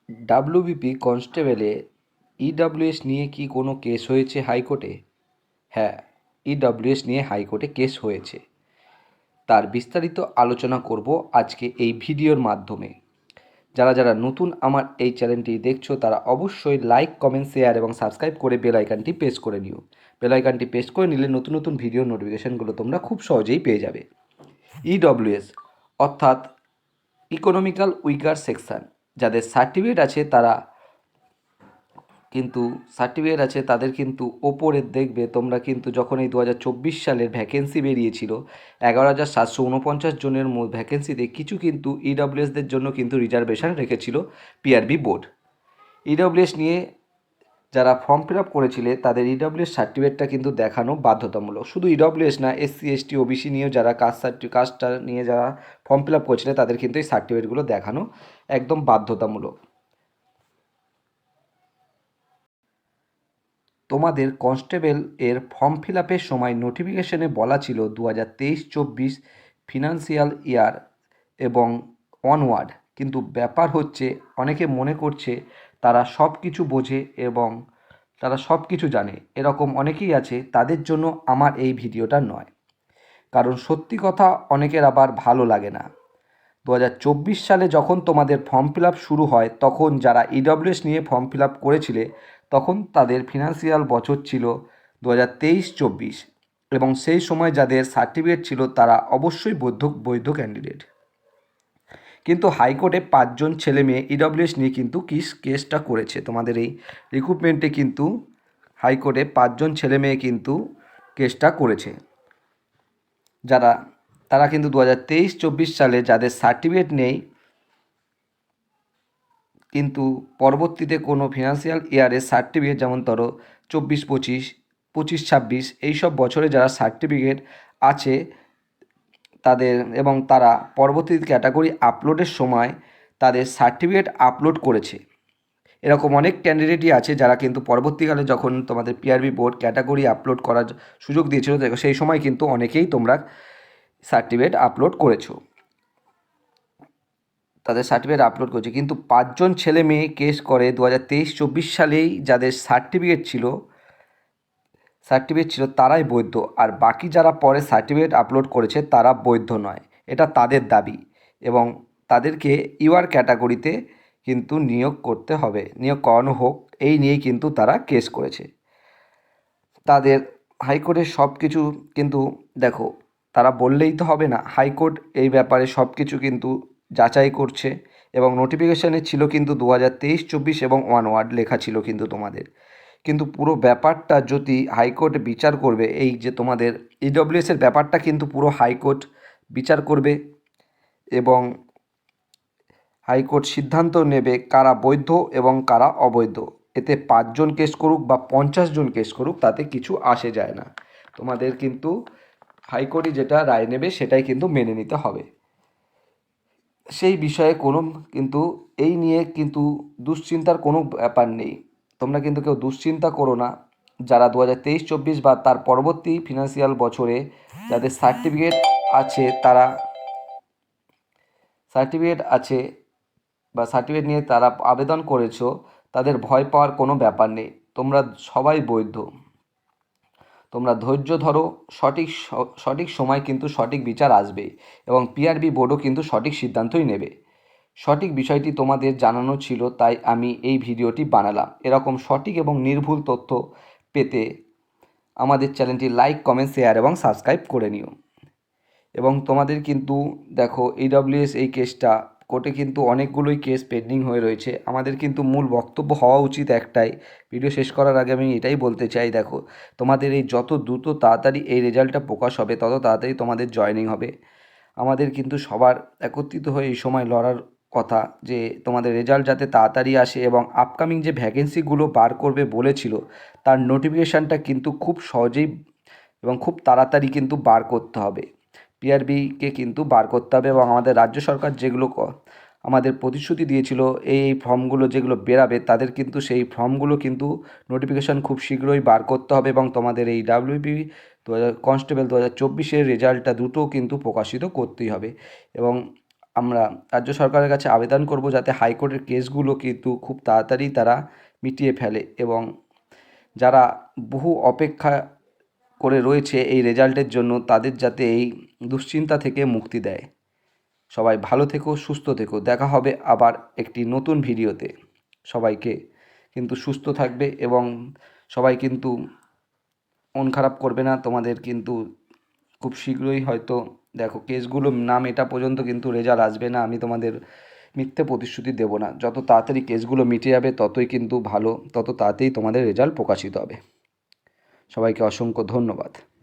WBP কনস্টেবলে EWS নিয়ে কি কোনো কেস হয়েছে হাইকোর্টে? হ্যাঁ, ইডব্লিউএস নিয়ে হাইকোর্টে কেস হয়েছে। তার বিস্তারিত আলোচনা করব আজকে এই ভিডিওর মাধ্যমে। যারা যারা নতুন আমার এই চ্যানেলটি দেখছো তারা অবশ্যই লাইক, কমেন্ট, শেয়ার এবং সাবস্ক্রাইব করে বেল আইকনটি প্রেস করে নিও। বেল আইকনটি প্রেস করে নিলে নতুন নতুন ভিডিও নোটিফিকেশনগুলো তোমরা খুব সহজেই পেয়ে যাবে। ইডব্লিউএস অর্থাৎ ইকোনমিক্যাল উইকার সেকশন, যাদের সার্টিফিকেট আছে তাদের কিন্তু ওপরে দেখবে তোমরা কিন্তু যখন এই 2024 সালের ভ্যাকেন্সি বেরিয়েছিল 11,749 জনের ভ্যাকেন্সিতে কিছু কিন্তু ইডব্লিউএসদের জন্য কিন্তু রিজার্ভেশন রেখেছিল পিআরবি বোর্ড। ইডব্লিউএস নিয়ে যারা ফর্ম ফিল আপ করেছিলে তাদের ইডব্লিউএস সার্টিফিকেটটা কিন্তু দেখানো বাধ্যতামূলক। শুধু ইডব্লিউএস না, এসসি, এসটি, ওবিসি নিয়েও যারা কাস্টটা নিয়ে যারা ফর্ম ফিল আপ করেছিলে তাদের কিন্তু এই সার্টিফিকেটগুলো দেখানো একদম বাধ্যতামূলক। তোমাদের কনস্টেবল এর ফর্ম ফিল আপের সময় নোটিফিকেশনে বলা ছিল 2023-24 ফিনান্সিয়াল ইয়ার এবং অনওয়ার্ড, কিন্তু ব্যাপার হচ্ছে অনেকে মনে করছে তারা সব কিছু বোঝে এবং তারা সব কিছু জানে, এরকম অনেকেই আছে। তাদের জন্য আমার এই ভিডিওটা নয়, কারণ সত্যি কথা অনেকের আবার ভালো লাগে না। 2024 সালে যখন তোমাদের ফর্ম ফিল আপ শুরু হয় তখন যারা ইডব্লিউএস নিয়ে ফর্ম ফিল আপ করেছিলে তখন তাদের ফিনান্সিয়াল বছর ছিল 2023-24 এবং সেই সময় যাদের সার্টিফিকেট ছিল তারা অবশ্যই বৈধ ক্যান্ডিডেট। কিন্তু হাইকোর্টে 5 জন ছেলে মেয়ে ইডব্লিউএস নিয়ে কিন্তু কেসটা করেছে। তোমাদের এই রিক্রুটমেন্টে কিন্তু হাইকোর্টে 5 জন ছেলে মেয়ে কিন্তু কেসটা করেছে। তারা কিন্তু 2023-24 সালে যাদের সার্টিফিকেট নেই কিন্তু পরবর্তীতে কোনো ফিনান্সিয়াল ইয়ারের সার্টিফিকেট, যেমন ধরো 24-25, 25-26 এইসব বছরে যারা সার্টিফিকেট আছে তাদের, এবং তারা পরবর্তী ক্যাটাগরি আপলোডের সময় তাদের সার্টিফিকেট আপলোড করেছে। এরকম অনেক ক্যান্ডিডেটই আছে যারা কিন্তু পরবর্তীকালে যখন তোমাদের পিআরবি বোর্ড ক্যাটাগরি আপলোড করার সুযোগ দিয়েছিল সেই সময় কিন্তু অনেকেই তোমরা সার্টিফিকেট আপলোড করেছো, তাদের সার্টিফিকেট আপলোড করেছে। কিন্তু 5 জন ছেলে মেয়ে কেস করে 2023-24 সালেই যাদের সার্টিফিকেট ছিল তারাই বৈধ, আর বাকি যারা পরে সার্টিফিকেট আপলোড করেছে তারা বৈধ নয়। এটা তাদের দাবি এবং তাদেরকে ইউআর ক্যাটাগরিতে কিন্তু নিয়োগ করানো হোক, এই নিয়েই কিন্তু তারা কেস করেছে। তাদের হাইকোর্টের সব কিছু কিন্তু দেখো, তারা বললেই তো হবে না, হাইকোর্ট এই ব্যাপারে সব কিছু কিন্তু যাচাই করছে এবং নোটিফিকেশানে ছিল কিন্তু 2023-24 এবং অনওয়ার্ড লেখা ছিল কিন্তু তোমাদের। কিন্তু পুরো ব্যাপারটা যদি হাইকোর্ট বিচার করবে, এই যে তোমাদের ইডব্লিউএসের ব্যাপারটা কিন্তু পুরো হাইকোর্ট বিচার করবে এবং হাইকোর্ট সিদ্ধান্ত নেবে কারা বৈধ এবং কারা অবৈধ। এতে 5 জন কেস করুক বা 50 জন কেস করুক তাতে কিছু আসে যায় না। তোমাদের কিন্তু হাইকোর্টই যেটা রায় নেবে সেটাই কিন্তু মেনে নিতে হবে। সেই বিষয়ে কিন্তু এই নিয়ে কিন্তু দুশ্চিন্তার কোনো ব্যাপার নেই। তোমরা কিন্তু কেউ দুশ্চিন্তা করো না। যারা 2023-24 বা তার পরবর্তী ফিনান্সিয়াল বছরে যাদের সার্টিফিকেট আছে বা সার্টিফিকেট নিয়ে তারা আবেদন করেছো, তাদের ভয় পাওয়ার কোনো ব্যাপার নেই। তোমরা সবাই বৈধ। তোমরা ধৈর্য ধরো, সঠিক সময় কিন্তু সঠিক বিচার আসবে এবং পিআরবি বোর্ডও কিন্তু সঠিক সিদ্ধান্তই নেবে। সঠিক বিষয়টি তোমাদের জানানো ছিল, তাই আমি এই ভিডিওটি বানালাম। এরকম সঠিক এবং নির্ভুল তথ্য পেতে আমাদের চ্যানেলটি লাইক, কমেন্ট, শেয়ার এবং সাবস্ক্রাইব করে নিও। এবং তোমাদের কিন্তু দেখো ইডব্লিউএস এই কেসটা কোর্টে কিন্তু অনেকগুলোই কেস পেন্ডিং হয়ে রয়েছে। আমাদের কিন্তু মূল বক্তব্য হওয়া উচিত একটাই। ভিডিও শেষ করার আগে আমি এটাই বলতে চাই, দেখো তোমাদের এই যত দ্রুত তাড়াতাড়ি এই রেজাল্টটা প্রকাশ হবে তত তাড়াতাড়ি তোমাদের জয়েনিং হবে। আমাদের কিন্তু সবার একত্রিত হয়ে এই সময় লড়ার কথা যে তোমাদের রেজাল্ট যাতে তাড়াতাড়ি আসে এবং আপকামিং যে ভ্যাকেন্সিগুলো বার করবে বলেছিল তার নোটিফিকেশানটা কিন্তু খুব সহজেই এবং খুব তাড়াতাড়ি কিন্তু বার করতে হবে। পিআরবিকে কিন্তু বার করতে হবে এবং আমাদের রাজ্য সরকার যেগুলো আমাদের প্রতিশ্রুতি দিয়েছিল এই ফর্মগুলো যেগুলো বেরাবে তাদের কিন্তু সেই ফর্মগুলো কিন্তু নোটিফিকেশান খুব শীঘ্রই বার করতে হবে এবং তোমাদের এই ডাব্লিউবি কনস্টেবল 2024-এর রেজাল্টটা দ্রুত কিন্তু প্রকাশিত করতেই হবে। এবং আমরা রাজ্য সরকারের কাছে আবেদন করব যাতে হাইকোর্টের কেসগুলো কিন্তু খুব তাড়াতাড়ি তারা মিটিয়ে ফেলে এবং যারা বহু অপেক্ষা করে রয়েছে এই রেজাল্টের জন্য তাদের যাতে এই দুশ্চিন্তা থেকে মুক্তি দেয়। সবাই ভালো থেকো, সুস্থ থেকো। দেখা হবে আবার একটি নতুন ভিডিওতে। সবাইকে কিন্তু সুস্থ থাকবে এবং সবাই কিন্তু মন খারাপ করবে না। তোমাদের কিন্তু খুব শীঘ্রই হয়তো দেখো কেসগুলো না মেটা পর্যন্ত কিন্তু রেজাল্ট আসবে না। আমি তোমাদের মিথ্যে প্রতিশ্রুতি দেব না। যত তাড়াতাড়ি কেসগুলো মিটে যাবে ততই কিন্তু ভালো, তত তাড়াতাড়ি তোমাদের রেজাল্ট প্রকাশিত হবে। সবাইকে অসংখ্য ধন্যবাদ।